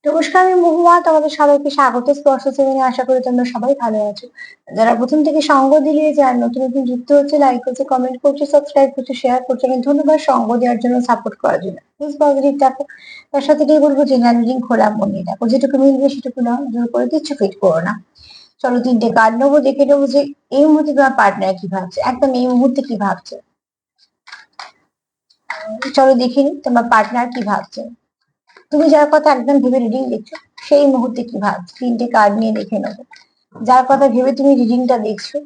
নমস্কার, আমি মহুয়া। তোমাদের সবাইকে স্বাগত স্পর্শ শ্রেণী। আশা করি তোমরা সবাই ভালো আছো। যারা প্রথম থেকে সঙ্গ দিলে, যারা নতুন নতুন যুক্ত হচ্ছে, লাইক করছে, কমেন্ট করছে, সাবস্ক্রাইব করছে, শেয়ার করছে, অনেক ধন্যবাদ সঙ্গ দেওয়ার জন্য, সাপোর্ট করার জন্য। প্লিজ পজিটিভ থাকো। তার সাথে এটাই বলবো, জেনারেল রিডিং খোলা মন নিয়ে দেখো, যেটুকু মিলবে সেটুকু নাও, জোর করে কিচ্ছু ফিট করো না। চলো 3টে কার্ড নেবো, দেখে নেবো যে এই মুহূর্তে তোমার পার্টনার কি ভাবছে, একদম এই মুহূর্তে কি ভাবছে। চলো দেখে নি তোমার পার্টনার কি ভাবছে। তুমি যার কথা একদম ভেবে রিডিং দেখছো, সেই মুহূর্তে কি ভাবছো। 3টে কার্ড নিয়ে দেখে নেবো, যার কথা ভেবে তুমি রিডিংটা দেখছো,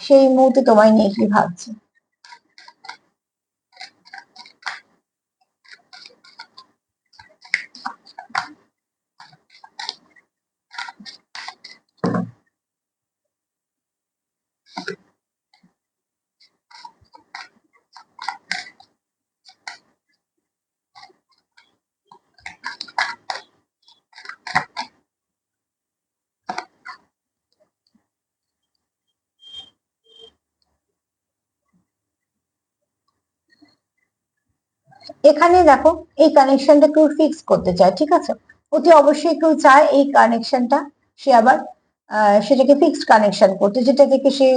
সেই মুহূর্তে তোমায় নিয়ে কি ভাবছে। এখানে দেখো, এই কানেকশনটা কেউ ফিক্স করতে চায়, ঠিক আছে। অতি অবশ্যই কেউ চায় এই কানেকশনটা, সে আবার সেটাকে ফিক্সড কানেকশন করতে, যেটা থেকে সে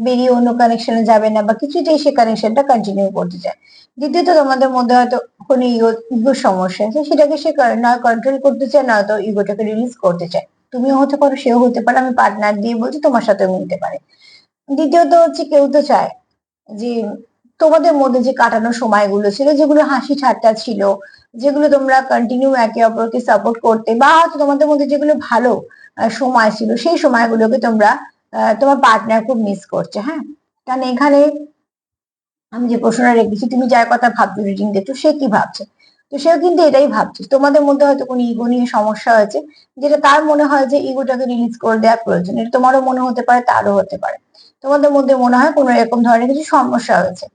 বেরিয়ে অন্য কানেকশনে যাবে না, বা কিছুতেই সে কানেকশনটা কন্টিনিউ করতে চায়। দ্বিতীয়ত, তোমাদের মধ্যে হয়তো কোনো ইগোর সমস্যা আছে, সেটাকে সে নয় কন্ট্রোল করতে চায়, নয়তো ইগোটাকে রিলিজ করতে চায়। তুমিও হতে পারো, সেও হতে পারে, আমি পার্টনার দিয়ে বলছি, তোমার সাথেও মিলতে পারে। দ্বিতীয়ত হচ্ছে, কেউ তো চায় যে তোমাদের মধ্যে যে কাটানো সময়গুলো ছিল, যেগুলো হাসি ঠাট্টা ছিল, যেগুলো তোমরা কন্টিনিউ একে অপরকে সাপোর্ট করতে, বা হয়তো তোমাদের মধ্যে যেগুলো ভালো সময় ছিল, সেই সময়গুলোকে তোমরা তোমার পার্টনার খুব মিস করছে। হ্যাঁ, কারণ এখানে আমি যে প্রশ্নটা রেখেছি, তুমি যার কথা ভাবছো রিডিং দেখছো, সে কি ভাবছে। তো সেও কিন্তু এটাই ভাবছে, তোমাদের মধ্যে হয়তো কোনো ইগো নিয়ে সমস্যা হয়েছে, যেটা তার মনে হয় যে ইগোটাকে রিলিজ করে দেওয়া প্রয়োজন। এটা তোমারও মনে হতে পারে, তারও হতে পারে। তোমাদের মধ্যে মনে হয় কোনো এরকম ধরনের কিছু সমস্যা হয়েছে,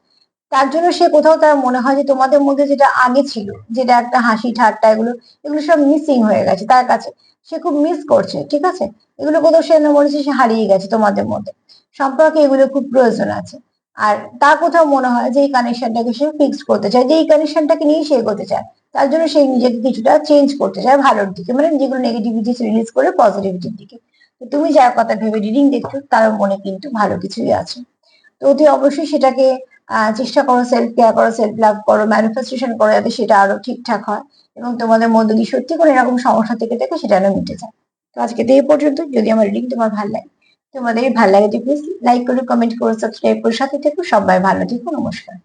তার জন্য সে কোথাও তার মনে হয় যে তোমাদের মধ্যে যেটা আগে ছিল, যেটা একটা হাসি ঠাট্টা, এগুলো এগুলো সব মিসিং হয়ে গেছে তার কাছে। সে খুব মিস করছে, ঠিক আছে। এগুলো কোথাও সে মনে হচ্ছে সে হারিয়ে গেছে তোমাদের মধ্যে। সম্পর্কে এগুলো খুব প্রয়োজন আছে। আর তার কোথাও মনে হয় যে এই কানেকশনটাকে সে ফিক্স করতে চায়, যে এই কানেকশনটাকে নিয়ে সে এগোতে চায়। তার জন্য সে নিজেকে কিছুটা চেঞ্জ করতে চায় ভালোর দিকে, মানে যেগুলো নেগেটিভিটি রিলিজ করে পজিটিভিটির দিকে। তো তুমি যার কথা ভেবে রিডিং দেখছো, তার মনে কিন্তু ভালো কিছুই আছে। তো অতি অবশ্যই সেটাকে চেষ্টা করো, সেলফ কেয়ার করো, সেলফ লাভ করো, ম্যানিফেস্টেশন করো, যাতে সেটা আরো ঠিকঠাক হয়, এবং তোমাদের মধ্যে যদি সত্যি করে এরকম সমস্যা থেকে থাকে, সেটা যেন মিটে যায়। তো আজকে তো এই পর্যন্ত। যদি আমার রিডিং তোমার ভালো লাগে, তোমাদের ভালো লাগে, প্লিজ লাইক করো, কমেন্ট করো, সাবস্ক্রাইব করো, সাথে থেকো। সবাই ভালো থেকো, নমস্কার।